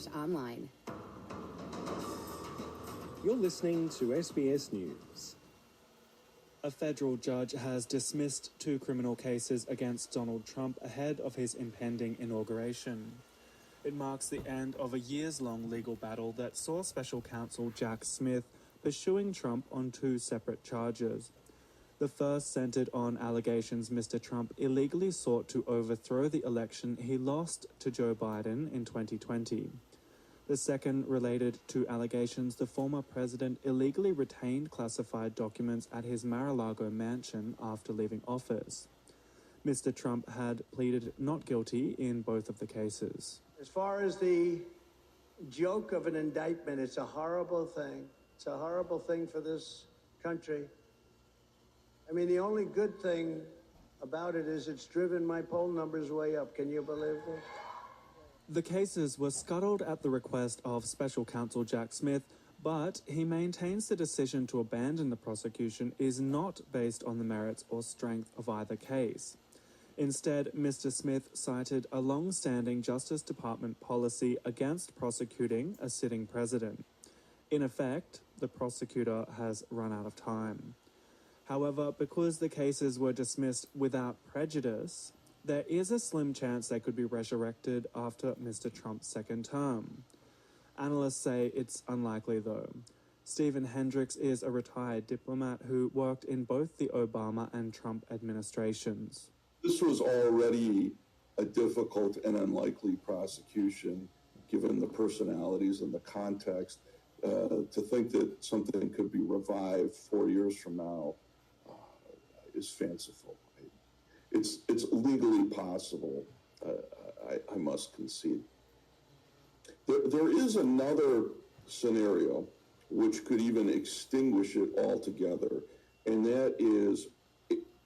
sbs.com.au/online. You're listening to SBS News. A federal judge has dismissed 2 criminal cases against Donald Trump ahead of his impending inauguration. It marks the end of a years-long legal battle that saw special counsel Jack Smith pursuing Trump on 2 separate charges. The first centered on allegations Mr. Trump illegally sought to overthrow the election he lost to Joe Biden in 2020. The second related to allegations the former president illegally retained classified documents at his Mar-a-Lago mansion after leaving office. Mr. Trump had pleaded not guilty in both of the cases. As far as the joke of an indictment, it's a horrible thing. It's a horrible thing for this country. I mean, the only good thing about it is it's driven my poll numbers way up. Can you believe it? The cases were scuttled at the request of special counsel Jack Smith, but he maintains the decision to abandon the prosecution is not based on the merits or strength of either case. Instead, Mr. Smith cited a long-standing Justice Department policy against prosecuting a sitting president. In effect, the prosecutor has run out of time. However, because the cases were dismissed without prejudice, there is a slim chance they could be resurrected after Mr. Trump's second term. Analysts say it's unlikely, though. Stephen Hendrix is a retired diplomat who worked in both the Obama and Trump administrations. This was already a difficult and unlikely prosecution, given the personalities and the context. To think that something could be revived 4 years from now is fanciful. It's legally possible, I must concede. There is another scenario which could even extinguish it altogether, and that is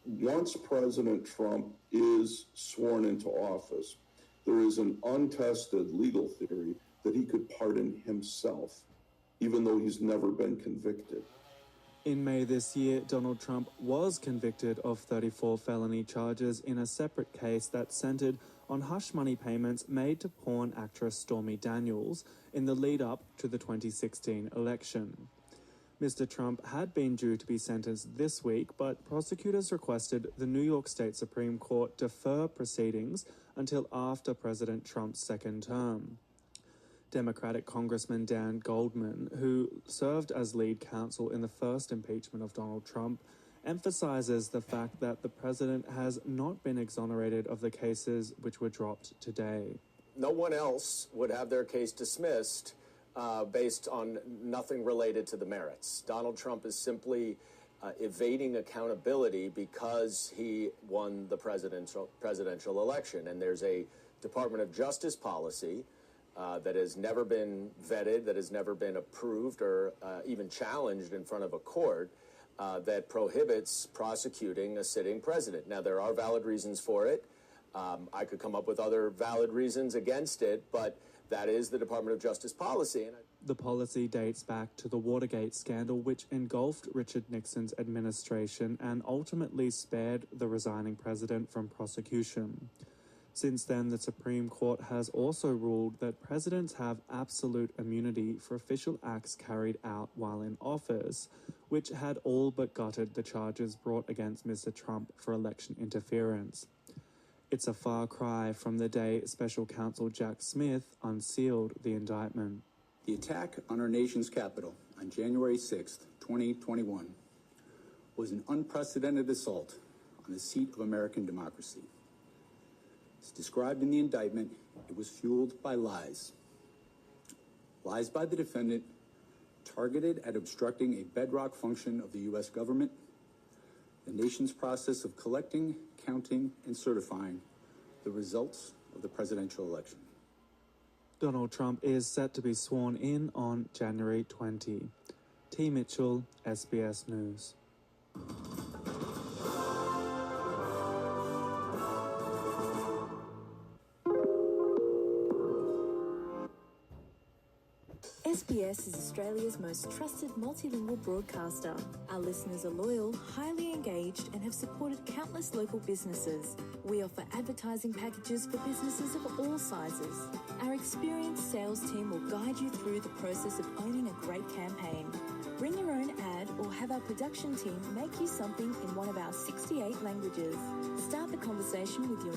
once President Trump is sworn into office, there is an untested legal theory that he could pardon himself, even though he's never been convicted. In May this year, Donald Trump was convicted of 34 felony charges in a separate case that centered on hush money payments made to porn actress Stormy Daniels in the lead-up to the 2016 election. Mr. Trump had been due to be sentenced this week, but prosecutors requested the New York State Supreme Court defer proceedings until after President Trump's second term. Democratic Congressman Dan Goldman, who served as lead counsel in the first impeachment of Donald Trump, emphasizes the fact that the president has not been exonerated of the cases which were dropped today. No one else would have their case dismissed based on nothing related to the merits. Donald Trump is simply evading accountability because he won the presidential election. And there's a Department of Justice policy that has never been vetted, that has never been approved or even challenged in front of a court that prohibits prosecuting a sitting president. Now, there are valid reasons for it. I could come up with other valid reasons against it, but that is the Department of Justice policy. The policy dates back to the Watergate scandal, which engulfed Richard Nixon's administration and ultimately spared the resigning president from prosecution. Since then, the Supreme Court has also ruled that presidents have absolute immunity for official acts carried out while in office, which had all but gutted the charges brought against Mr. Trump for election interference. It's a far cry from the day Special Counsel Jack Smith unsealed the indictment. The attack on our nation's capital on January 6, 2021, was an unprecedented assault on the seat of American democracy. As described in the indictment, it was fueled by lies. Lies by the defendant targeted at obstructing a bedrock function of the U.S. government, the nation's process of collecting, counting, and certifying the results of the presidential election. Donald Trump is set to be sworn in on January 20. T. Mitchell, SBS News. SBS is Australia's most trusted multilingual broadcaster. Our listeners are loyal, highly engaged, and have supported countless local businesses. We offer advertising packages for businesses of all sizes. Our experienced sales team will guide you through the process of owning a great campaign. Bring your own ad or have our production team make you something in one of our 68 languages. Start the conversation with your